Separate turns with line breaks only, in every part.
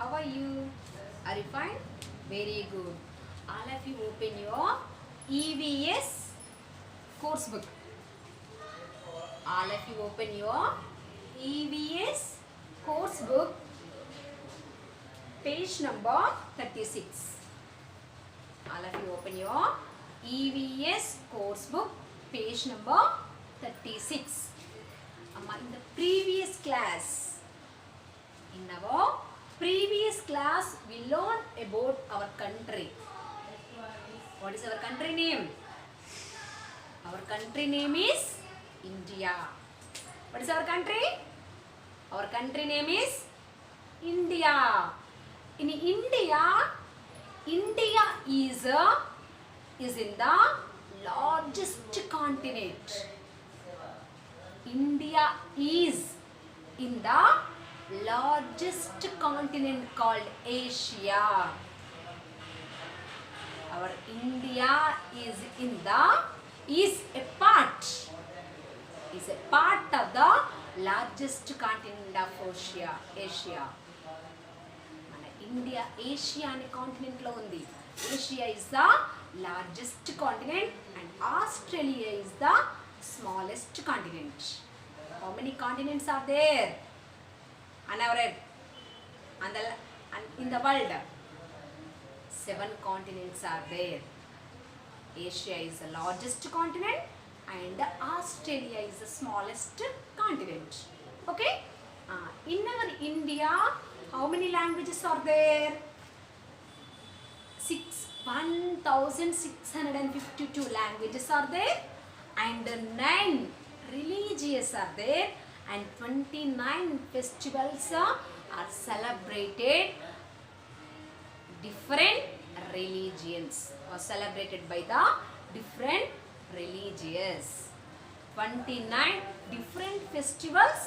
How are you? Are you fine? Very good. All of you open your EVS course book. All of you open your EVS course book, page number 36. All of you open your EVS course book, page number 36. In the previous class, we learned about our country. What is our country name? Our country name is India. What is our country? Our country name is India. In India, India is in the largest continent. India is in the largest continent called Asia. Our India is a part of the largest continent of Asia. Mana India Asia ane continent lo undi. Asia is the largest continent and Australia is the smallest continent. How many continents are there on our earth and in the world? 7 continents are there. Asia is the largest continent and Australia is the smallest continent. Okay? In our India, how many languages are there? 1,652 languages are there and 9 religions are there and 29 festivals are celebrated. Different religions are celebrated by the different religions. 29 different festivals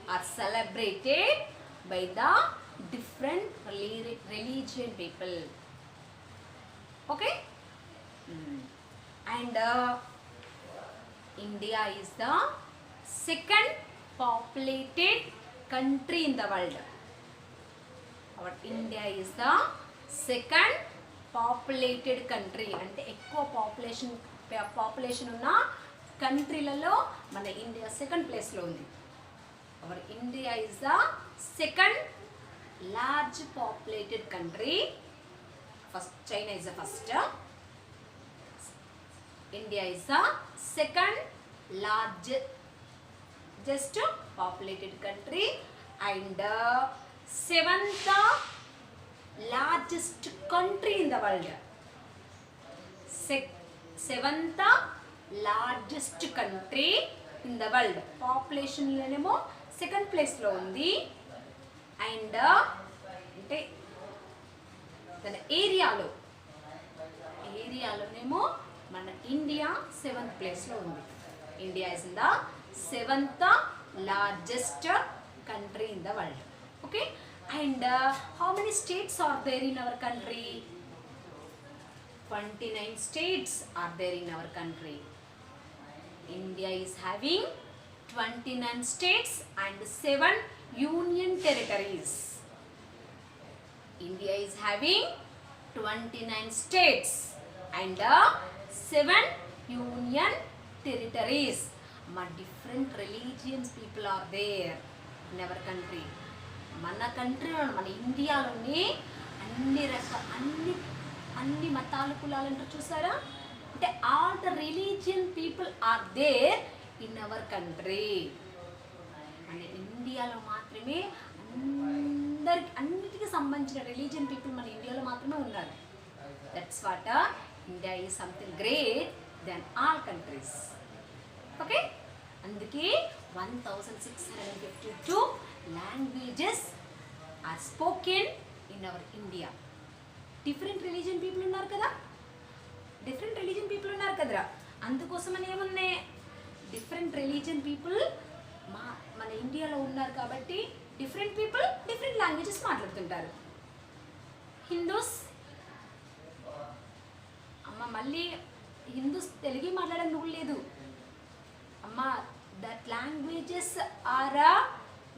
are celebrated by the different religion people. Okay? And India is the second populated country in the world. Our India is the second populated country. అంటే ఎక్కువ population ఉన్న కంట్రీలలో మన India second ప్లేస్లో ఉంది. Our India is the second large populated country. First, China is the first. India is the second largest populated country and 7th largest country in the world. 7th largest country in the world. Population లోనేమో second ప్లేస్లో ఉంది and అంటే తన ఏరియాలోనేమో మన India 7th ప్లేస్లో ఉంది. India is in the 7th largest country in the world. Okay? And how many states are there in our country? 29 states are there in our country. India is having 29 states and 7 union territories. India is having 29 states and 7 union territories. Different religions people are there in our country. మన కంట్రీలో మన ఇండియాలోనే అన్ని మతాల కులాలు అంటారు చూసారా, అంటే all the religion people are there in our country. మన ఇండియాలో మాత్రమే అన్నిటికీ సంబంధించిన రిలీజియన్ పీపుల్ మన ఇండియాలో మాత్రమే ఉన్నారు. That's what India is something great then all countries. Okay? అందుకే 1,652 languages are spoken in our India. Different religion people ఉన్నారు కదా, అందుకోసమని ఏమున్నాయి, డిఫరెంట్ రిలీజియన్ పీపుల్ మన ఇండియాలో ఉన్నారు కాబట్టి డిఫరెంట్ పీపుల్ డిఫరెంట్ లాంగ్వేజెస్ మాట్లాడుతుంటారు. హిందూస్ అమ్మ మళ్ళీ హిందూస్ తెలుగే మాట్లాడడం రూల్ లేదు అమ్మ. That languages are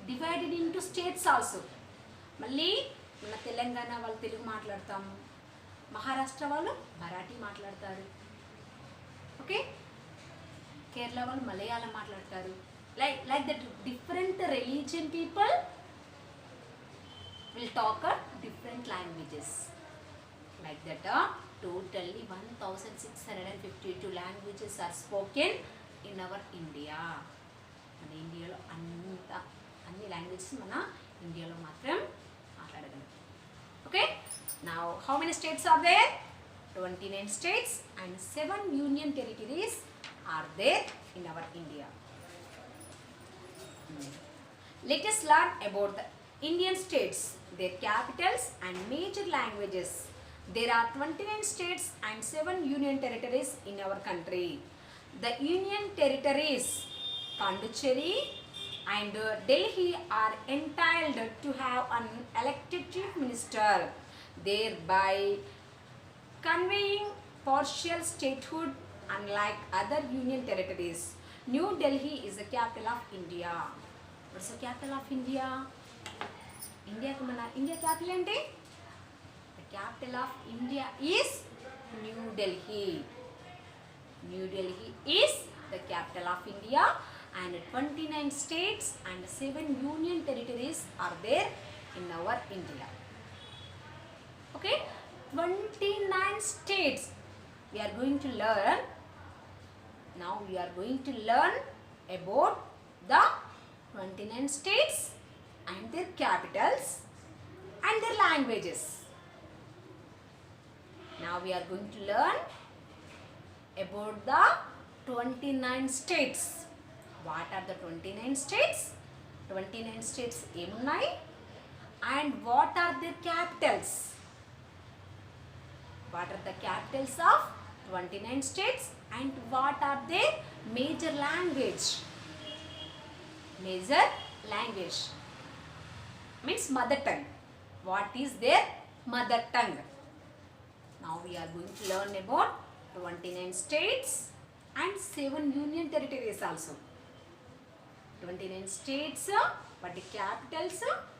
divided into states also. మళ్ళీ మన తెలంగాణ వాళ్ళు తెలుగు మాట్లాడతాము, మహారాష్ట్ర వాళ్ళు మరాఠీ మాట్లాడతారు, ఓకే, కేరళ వాళ్ళు మలయాళం మాట్లాడతారు. Like that different religion people will talk different languages. Like that, totally 1652 languages are spoken in our India. మన ఇండియాలో అన్ని లాంగ్వేజెస్ మన ఇండియాలో మాత్రం మాట్లాడగలం. Okay, now how many states are there? 29 states and 7 union territories are there in our India. Let us learn about the Indian states, their capitals and major languages. There are 29 states and 7 union territories in our country. The union territories Pondicherry and Delhi are entitled to have an elected chief minister, thereby conveying partial statehood unlike other union territories. New Delhi is the capital of India. What's the capital of India? ఇండియాకి మన India capital ఏంటి? The capital of India is New Delhi. New Delhi is the capital of India and 29 states and 7 union territories are there in our India. Okay, 29 states we are going to learn. Now we are going to learn about the 29 states and their capitals and their languages. Now we are going to learn about the 29 states. What are the 29 states? 29 states emunnai and what are their capitals? What are the capitals of 29 states and what are their major language? Major language means mother tongue. What is their mother tongue? Now we are going to learn about 29 states and 7 union territories also. 29 states, but the capitals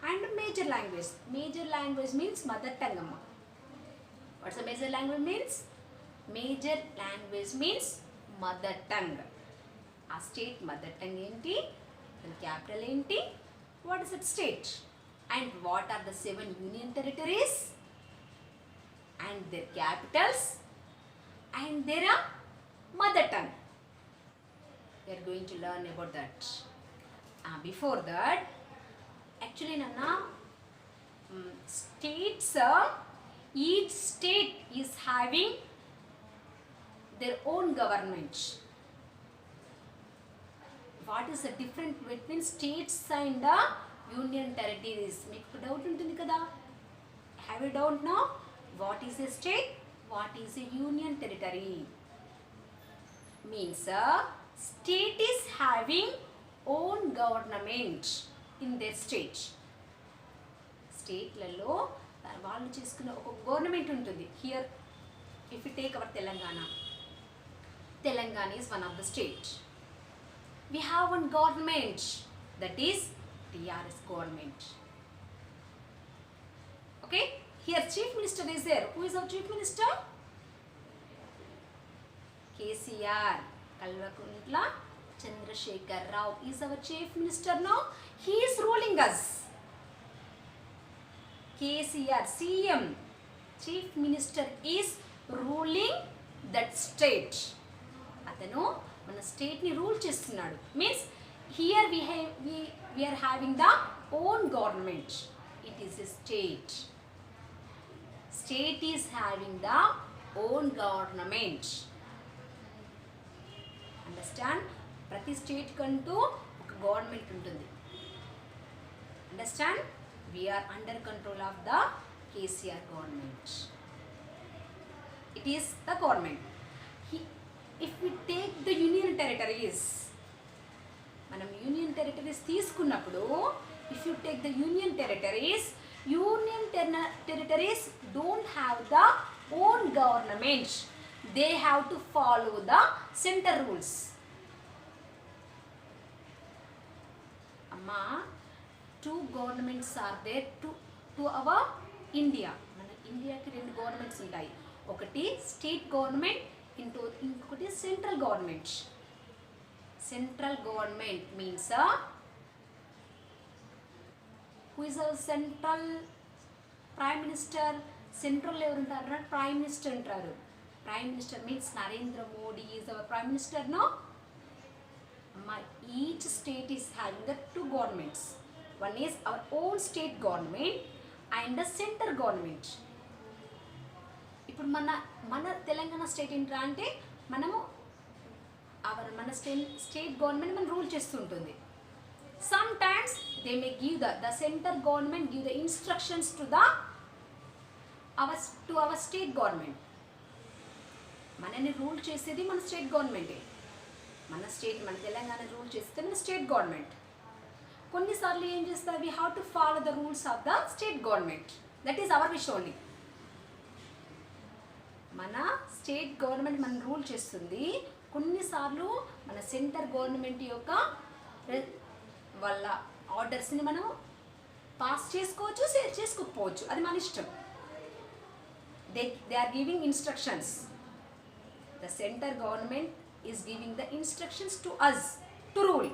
and major language. Major language means mother tongue. Amma. What's the major language means? Major language means mother tongue. A state mother tongue enti, then capital enti. What is that state? And what are the 7 union territories and their capitals and their mother tongue? We are going to learn about that. Before that, actually Nana, states, each state is having their own government. What is the difference between states and union territories? Meeku doubt untundi kada? Have you doubt now? What is a state? What is a union territory? Means state is having own government in their state. స్టేట్లలో వాళ్ళు చేసుకున్న ఒక government ఉంటుంది. Here if you take our Telangana is one of the state. We have one government, that is TRS government. Okay, here chief minister is there. Who is our chief minister? KCR, Kalvakuntla Chandrasekhar Rao is our chief minister now. He is ruling us. KCR, CM, chief minister is ruling that state. Atano మన స్టేట్ని rule చేస్తున్నాడు. Means here we are having the own government. It is a state. State is having the own government. Understand? ప్రతి state కంటూ ఒక government ఉంటుంది. Understand? We are under control of the KCR government. It is the government. If we take the union territories, మనం union territories తీసుకున్నప్పుడు, if you take the union territories don't have the own government. They have to follow the center rules. Amma, two governments are there, to our India. మన ఇండియాకి రెండు governments ఉంటాయి, ఒకటి state government ఇంకొకటి central government. Central government means who is our central prime minister. Central ఎవరు ఉంటారు? Prime minister అంటారు. Prime minister means Narendra Modi is our prime minister. No, each state is having the two governments. One is our own state government and the center government. ఇప్పుడు మన Telangana state ఏంట్రా అంటే మనము మన state government మనం రూల్ చేస్తుంటుంది. Some times they may give the centre government give the instructions to our state government. మనని rule చేసేది మన స్టేట్ గవర్నమెంటే. మన తెలంగాణ రూల్ చేస్తే మన స్టేట్ గవర్నమెంట్. కొన్నిసార్లు ఏం చేస్తారు, we have to follow the rules of the state government. That is our wish only. మన స్టేట్ గవర్నమెంట్ మన రూల్ చేస్తుంది. కొన్నిసార్లు మన సెంటర్ గవర్నమెంట్ యొక్క వాళ్ళ ఆర్డర్స్ని మనం పాస్ చేసుకోవచ్చు, చేసుకోకపోవచ్చు, అది మన ఇష్టం. They are giving instructions. The centre government is giving the instructions to us to rule,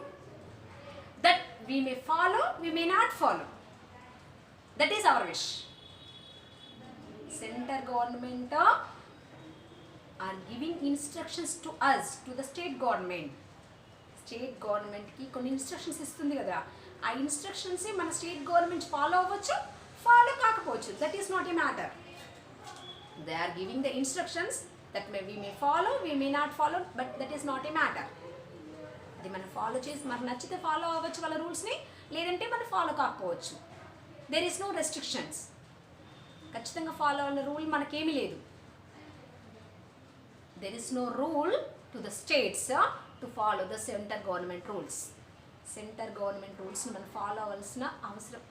that we may follow, we may not follow. That is our wish. Center government are giving instructions to us, to the state government. State government ki konni instructions istundi kada, aa instructions మన state government follow avvachu, follow kaakapochu. That is not a matter. They are giving the instructions that we may follow, we may not follow, but that is not a matter. అది మనం follow చేసి మనకు నచ్చితే follow అవ్వచ్చు వాళ్ళ రూల్స్ని, లేదంటే మనం ఫాలో కాకపోవచ్చు. There is no restrictions. ఖచ్చితంగా ఫాలో అవ్వాలన్న రూల్ మనకేమీ లేదు. There is no rule to the states to follow the centre government rules. Centre government రూల్స్ని మనం ఫాలో అవ్వాల్సిన అవసరం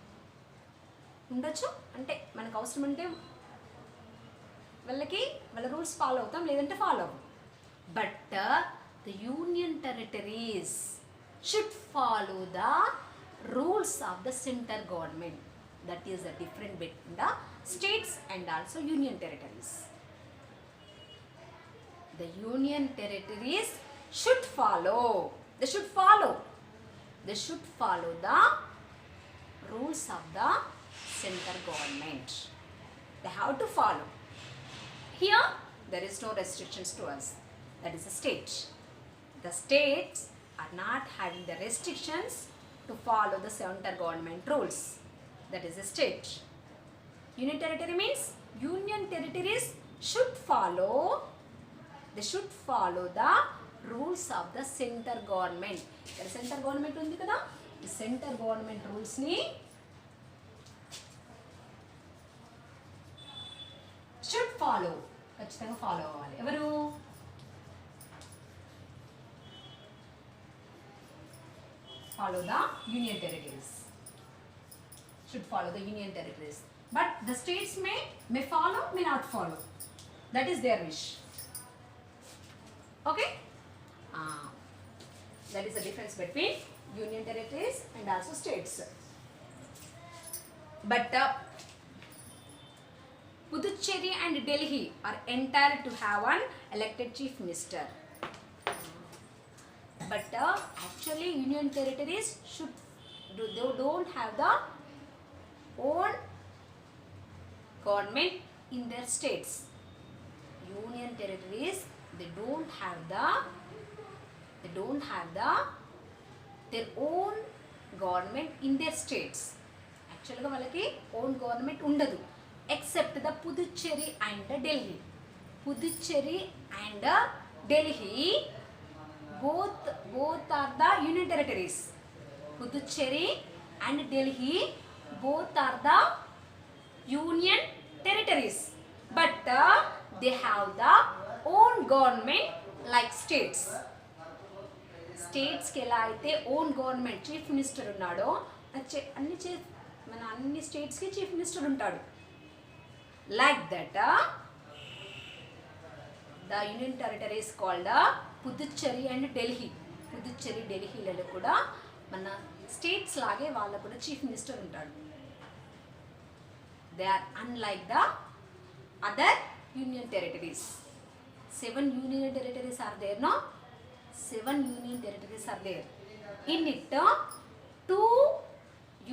ఉండొచ్చు. అంటే మనకు అవసరం అంటే వాళ్ళ రూల్స్ ఫాలో అవుతాం, లేదంటే ఫాలో అవ్వం. But the union territories should follow the rules of the centre government. That is the different between the states and also union territories. The union territories should follow the rules of the centre government. They have to follow. Here there is no restrictions to us. That is a state. The states are not having the restrictions to follow the center government rules. That is a state. Union territory means union territories should follow the rules of the center government. The center government undi kada, the center government rules ni should follow. ఖచ్చితంగా follow అవ్వాలి. ఎవరు? Follow the union territories. Should follow the union territories. But the states may follow, may not follow. That is their wish. Okay, that is the difference between union territories and also states. But Puducherry and Delhi are entitled to have an elected chief minister. But actually union territories don't have the own government in their states. Union territories they don't have their own government in their states. Actually వాళ్ళకి own government ఉండదు. Except the Puducherry and Delhi. Puducherry and Delhi both are the union territories. Puducherry and Delhi both are the union territories, but they have the own government like states. States కి ఎలా అయితే own government chief minister ఉన్నాడో అన్ని స్టేట్స్కి chief minister ఉంటాడు. Like that, the union territory is called Puducherry and Delhi. Puducherry, Delhi మన states లాగే వాళ్ళకు కూడా చీఫ్ మినిస్టర్ ఉంటాడు. They are unlike the other union territories. 7 union territories are there, no? 7 union territories are there. In it, 2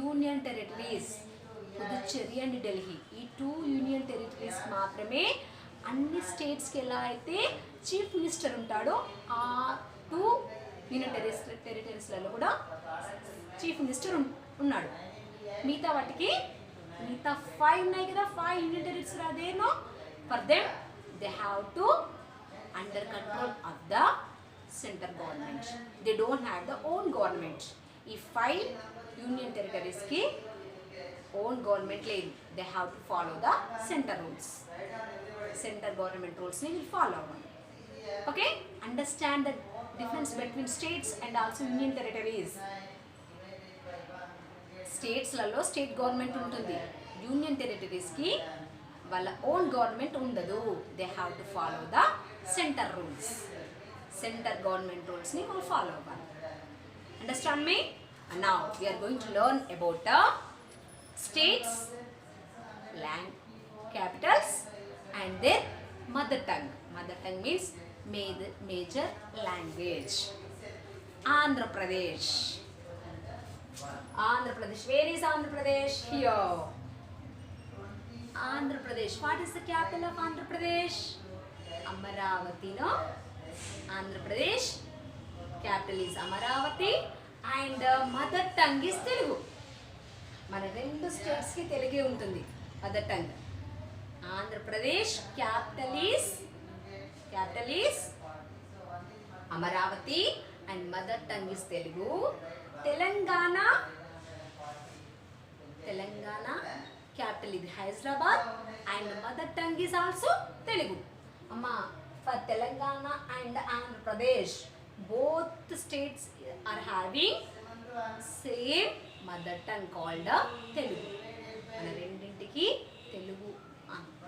union territories, Puducherry and Delhi, ఈ 2 union territories మాత్రమే అన్ని స్టేట్స్కి ఎలా అయితే చీఫ్ మినిస్టర్ ఉంటాడో ఆ 2 యూనియన్ టెరిటరీస్లలో కూడా చీఫ్ మినిస్టర్ ఉన్నాడు. మిగతా వాటికి మిగతా 5 ఉన్నాయి కదా, 5 union territories are there, no? For them they have to under control of the center government. They don't have the own government. If 5 union territories ki own government లేదు, they have to follow the center rules. Center government rules ni will follow. Okay, understand the difference between states and also union territories. States లలో state government ఉంటుంది, union territories కి వాళ్ళ own government ఉండదు. They have to follow the centre rules. Centre government rules ని వాళ్ళు follow అవ్వాలి. Understand me? Now we are going to learn about states, land Capitals and there mother tongue. Mother tongue means major language. Andhra Pradesh. Pradesh. Where is Andhra Pradesh? Here. Andhra Pradesh. What is the capital of Andhra Pradesh? Amaravati, no? Andhra Pradesh. Capital is Amaravati and mother tongue is Telugu. మన 2 states కి తెలుగే ఉంటుంది mother tongue. Andhra Pradesh capital is Amaravati and mother tongue is Telugu. Telangana capital is Hyderabad and mother tongue is also Telugu. Amma, for Telangana and Andhra Pradesh, both states are having same mother tongue called Telugu. మన రెండింటికి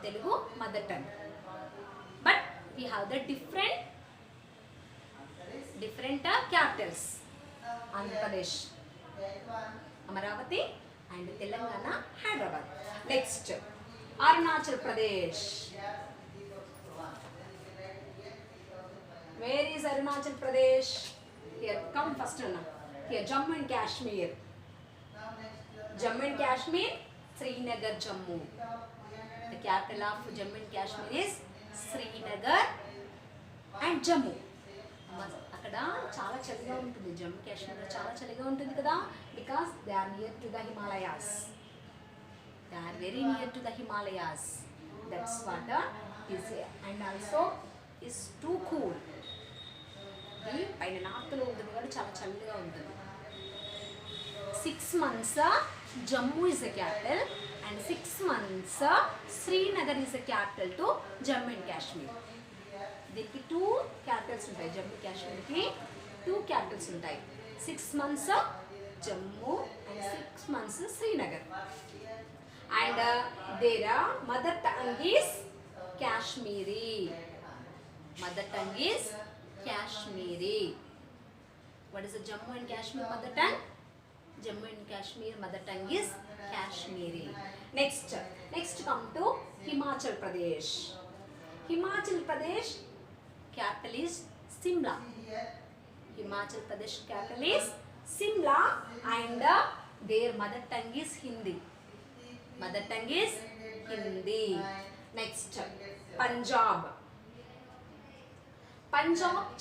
Telugu mother tongue. But we have the different capitals. Andhra Pradesh, Amaravati and Telangana, Hyderabad. Next, Arunachal Pradesh. Where is Arunachal Pradesh? Here, come first one. Here, Jammu and Kashmir. Jammu and Kashmir, Srinagar, Jammu. The capital of Jammu and Kashmir is Srinagar and Jammu. అక్కడ చాలా చలిగా ఉంటుంది. జమ్మూ కాశ్మీర్లో చాలా చలిగా ఉంటుంది కదా, because they are near to the Himalayas. They are very near to the Himalayas. That's what is and also is too cool. ఇది పైన నార్త్లో ఉంటుంది కాబట్టి చాలా చల్లగా ఉంటుంది. 6 months Jammu is the capital and 6 months Srinagar is the capital to Jammu and Kashmir. దీనికి 2 Capitals ఉంటాయి. జమ్మూ కాశ్మీర్కి 2 క్యాపిటల్స్ ఉంటాయి. 6 months Jammu and 6 months Srinagar. And there mother tongue is Kashmiri. Mother tongue is Kashmiri. What is the Jammu and Kashmir mother tongue? Jammu and Kashmir mother tongue is Kashmiri. Next come to Himachal Pradesh. Himachal Pradesh capital is Simla. Himachal Pradesh capital is Simla and their mother tongue is Hindi. Mother tongue is Hindi. Next, Punjab.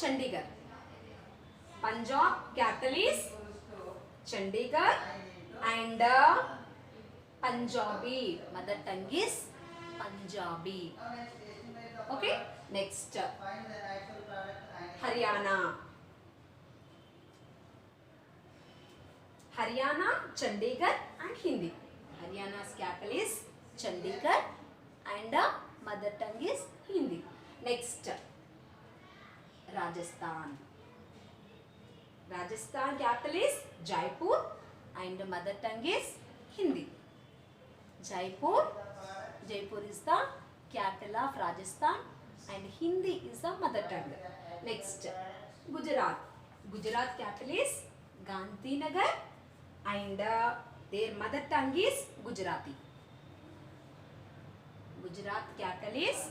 Chandigarh. Punjab capital is Chandigarh and Punjabi. Mother tongue is Punjabi. Okay. Next, Haryana. Chandigarh and Hindi. Haryana's capital is Chandigarh and mother tongue is Hindi. Next, Rajasthan. Rajasthan capital is Jaipur and mother tongue is Hindi. Jaipur is the capital of Rajasthan and Hindi is the mother tongue. Next, Gujarat capital is Gandhinagar and their mother tongue is Gujarati. Gujarat capital is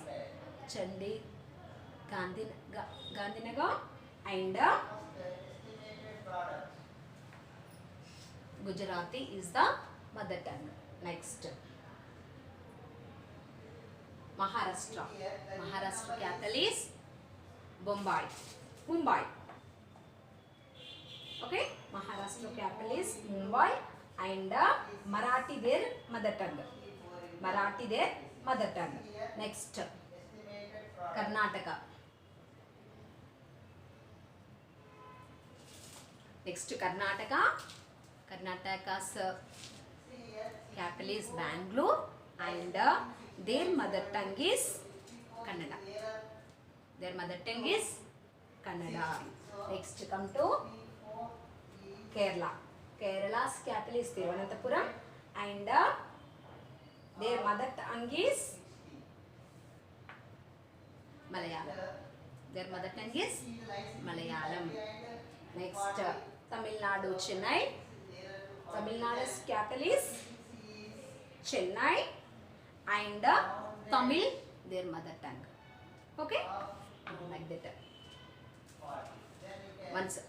Gandhinagar, and Gujarati is the mother tongue. Next, Maharashtra. Maharashtra capital is Mumbai. Okay, Maharashtra capital is Mumbai, and Marathi their mother tongue. Next, Karnataka. Karnataka's capital is Bangalore, and their mother tongue is Kannada. Next, come to Kerala. Kerala's capital is Thiruvananthapuram, and their mother tongue is Malayalam. Next, Tamil Nadu, Chennai. Tamil Nadu's capital is Chennai, and Tamil their mother tongue. Okay, like that. Once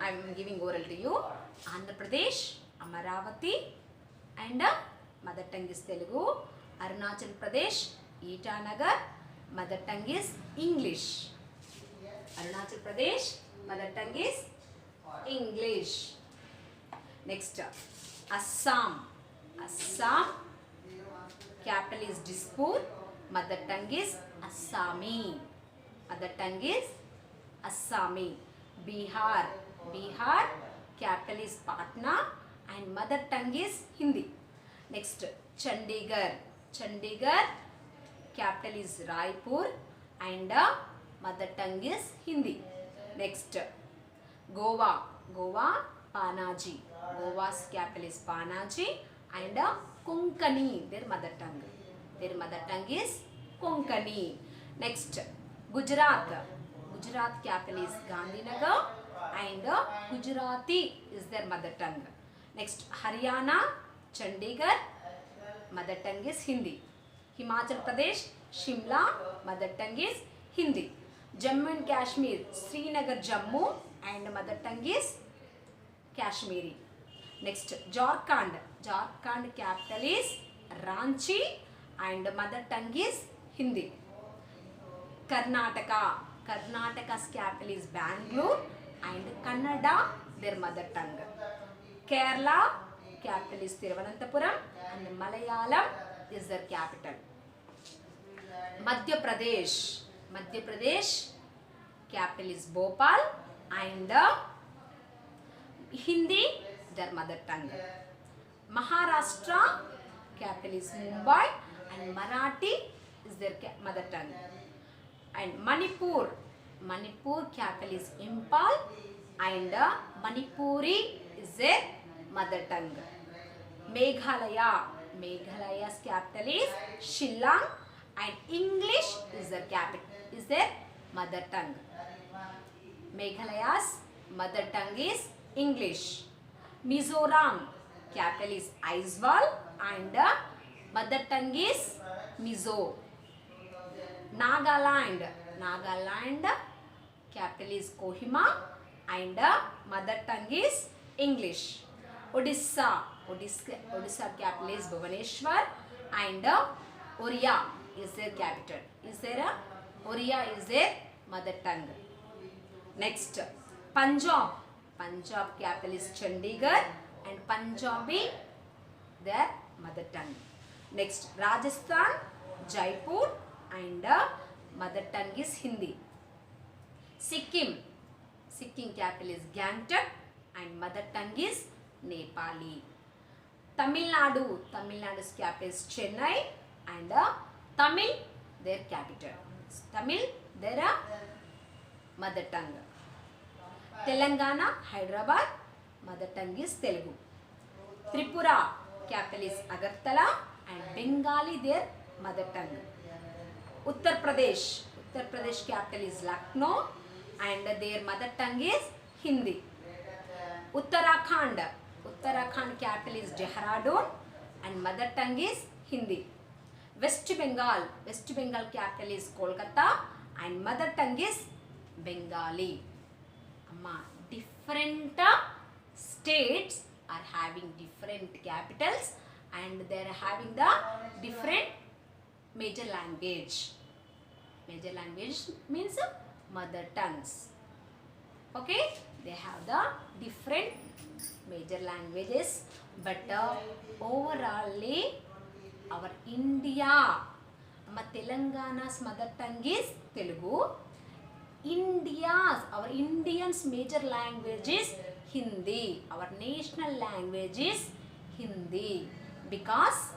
I am giving oral to you. Andhra Pradesh, Amaravati, and mother tongue is Telugu. Arunachal Pradesh, Itanagar, mother tongue is English. Arunachal Pradesh, mother tongue is English. Next, Assam. Capital is Dispur, mother tongue is Assami. Bihar. Capital is Patna, and mother tongue is Hindi. Next, Chandigarh. Capital is Raipur, and mother tongue is Hindi. Next, Goa. Panaji. Goa's capital is Panaji, and Konkani their mother tongue. Is Konkani. Next, Gujarat capital is Gandhinagar, and Gujarati is their mother tongue. Next, Haryana, Chandigarh, mother tongue is Hindi. Himachal Pradesh, Shimla, mother tongue is Hindi. Jammu and Kashmir, Srinagar, Jammu, and mother tongue is Kashmiri. Next, Jharkhand capital is Ranchi, and mother tongue is Hindi. Karnataka's capital is Bangalore, and Kannada their mother tongue. Kerala capital is Thiruvananthapuram, and Malayalam is their capital. Madhya Pradesh capital is Bhopal, and Hindi their mother tongue. Maharashtra capital is Mumbai, and Marathi is their mother tongue. And Manipur capital is Impal, and Manipuri is their mother tongue. Meghalaya's capital is Shillong, and English is their mother tongue. Meghalaya's mother tongue is English. Mizoram capital is Aizawl, and mother tongue is Mizo. Nagaland capital is Kohima, and mother tongue is English. Odisha capital is Bhubaneswar, and Oriya is their capital. Oriya is their mother tongue. Next, Punjab capital is Chandigarh, and Punjabi their mother tongue. Next, Rajasthan, Jaipur, and mother tongue is Hindi. Sikkim capital is Gangtok, and mother tongue is Nepali. Tamil Nadu's capital is Chennai, and Tamil their capital. Tamil their mother tongue. Telangana, Hyderabad, mother tongue is Telugu. Tripura capital is Agartala, and Bengali their mother tongue. Uttar Pradesh capital is Lucknow, and their mother tongue is Hindi. Uttarakhand capital is Dehradun, and mother tongue is Hindi. West Bengal. West Bengal capital is Kolkata and mother tongue is Bengali. Amma, different states are having different capitals and they are having the different major language. Major language means mother tongues. Okay, they have the different major languages, but overallly our India, Telangana's mother tongue is Telugu. Our Indians major language is Hindi. Our national language is Hindi because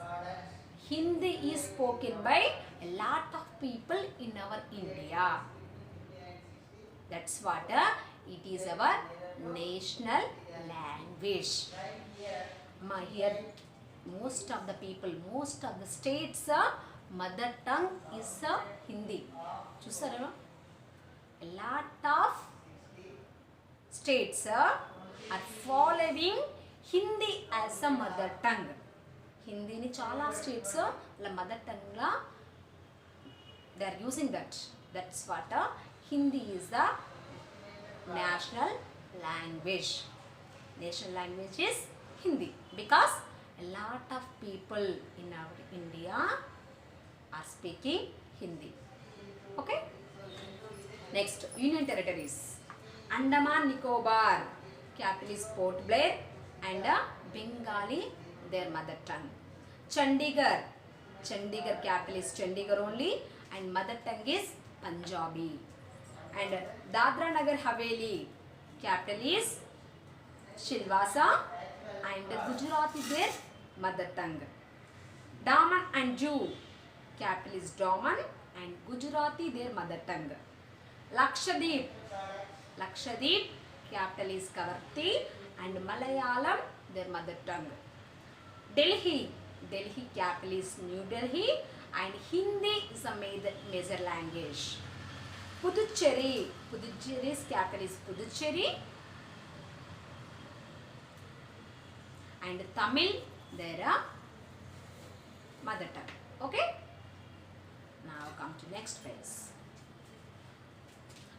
Hindi is spoken by a lot of people in our India. That's what it is our national language. Here most of the people, most of the states mother tongue is Hindi. Chusara, a lot of states are following Hindi as a mother tongue. Hindi ni chala states la mother tongue la they are using that. That's what Hindi is the national language. National language is Hindi because a lot of people in our India are speaking Hindi. Okay. Next, Union Territories. Andaman Nicobar, capital is Port Blair and Bengali, their mother tongue. Chandigarh, Chandigarh capital is Chandigarh only and mother tongue is Punjabi. And Dadra Nagar Haveli, capital is Silvassa and Gujarati, their mother tongue. Daman and Diu, capital is Daman and Gujarati, their mother tongue. Lakshadweep, Lakshadweep, capital is Kavarti and Malayalam, their mother tongue. Delhi, Delhi capital is New Delhi and Hindi is a major language. Puducherry, Puducherry's capital is Puducherry and Tamil, their mother tongue. Okay. Now come to next phase.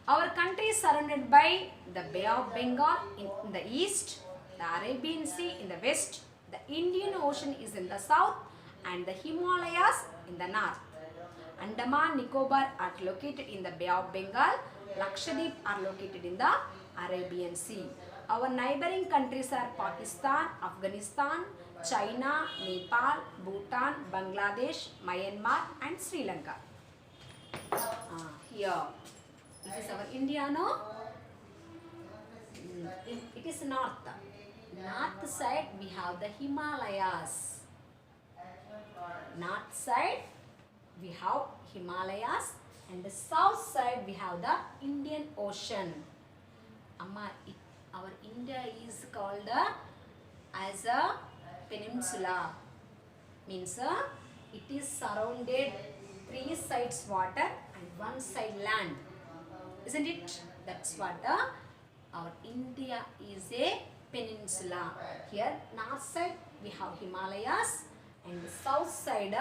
Our country is surrounded by the Bay of Bengal in the east, the Arabian Sea in the west, the Indian Ocean is in the south and the Himalayas in the north. Andaman Nicobar are located in the Bay of Bengal. Lakshadweep are located in the Arabian Sea. Our neighboring countries are Pakistan, Afghanistan, China, Nepal, Bhutan, Bangladesh, Myanmar and Sri Lanka. Here, it is our India, no? It is north. North side we have the Himalayas. North side we have Himalayas and the south side we have the Indian Ocean. Amma, our India is called as a peninsula. Means it is surrounded 3 sides water and 1 side land. Isn't it? That's what our India is a peninsula. Here north side we have Himalayas and the south side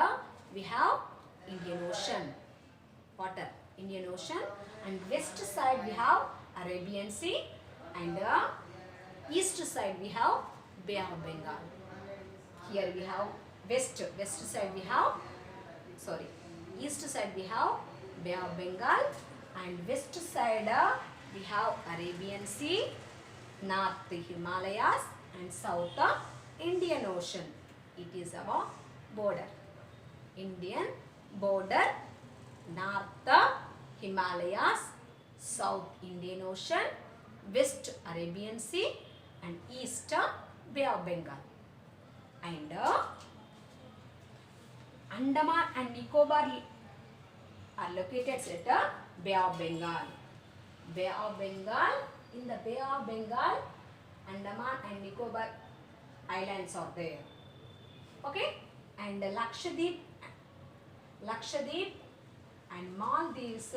we have Indian Ocean. Water, Indian Ocean and west side we have Arabian Sea and east side we have Bay of Bengal. Here we have east side we have Bay of Bengal and west side we have Arabian Sea, north Himalayas and south Indian Ocean. It is our border. Indian border, north Himalayas, south Indian Ocean, west Arabian Sea and east Bay of Bengal. And Andaman and Nicobar are located at Bay of Bengal. Bay of Bengal, in the Bay of Bengal, Andaman and Nicobar islands are there. Okay, and Lakshadweep and Maldives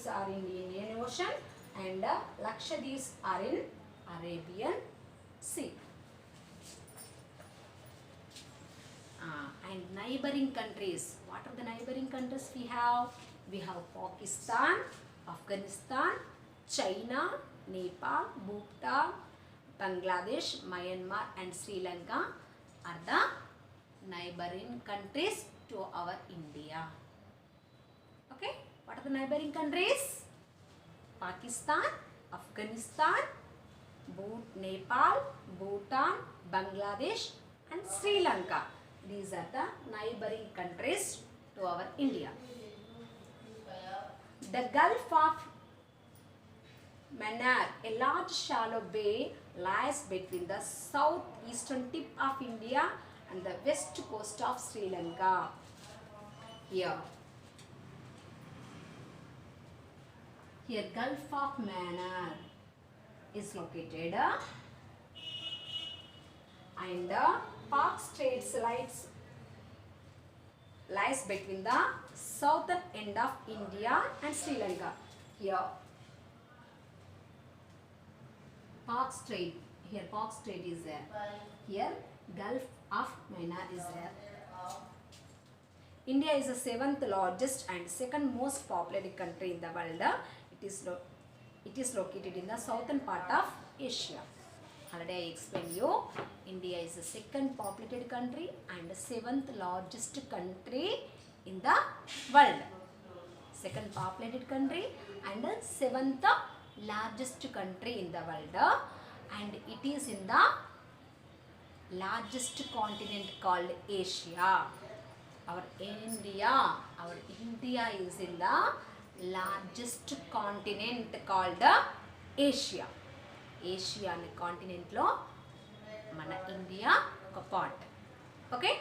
are in the Indian Ocean and Lakshadweep are in Arabian Sea. And neighboring countries. What are the neighboring countries we have? We have Pakistan, Afghanistan, China, Nepal, Bhutan, Bangladesh, Myanmar and Sri Lanka are the neighboring countries to our India. Okay, what are the neighboring countries? Pakistan, Afghanistan, Nepal, Bhutan, Bangladesh and Sri Lanka. These are the neighboring countries to our India. The Gulf of Mannar, a large shallow bay, lies between the southeastern tip of India and the west coast of Sri Lanka. Here Gulf of Mannar is located, and Park Straits lies between the southern end of India and Sri Lanka. Here Park Strait is there. Here Gulf of Mannar is there. India is the 7th largest and second most populated country in the world. It is located in the southern part of Asia. Already I explained you, India is the second populated country and the 7th largest country in the world. Second populated country and the 7th largest country in the world, and it is in the largest continent called Asia. Our India is in the largest continent called Asia. Asia అనే continent లో మన India ఒక part. Okay,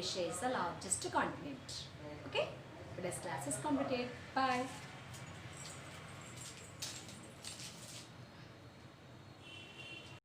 Asia is the largest continent. Okay, today's class is completed. Bye.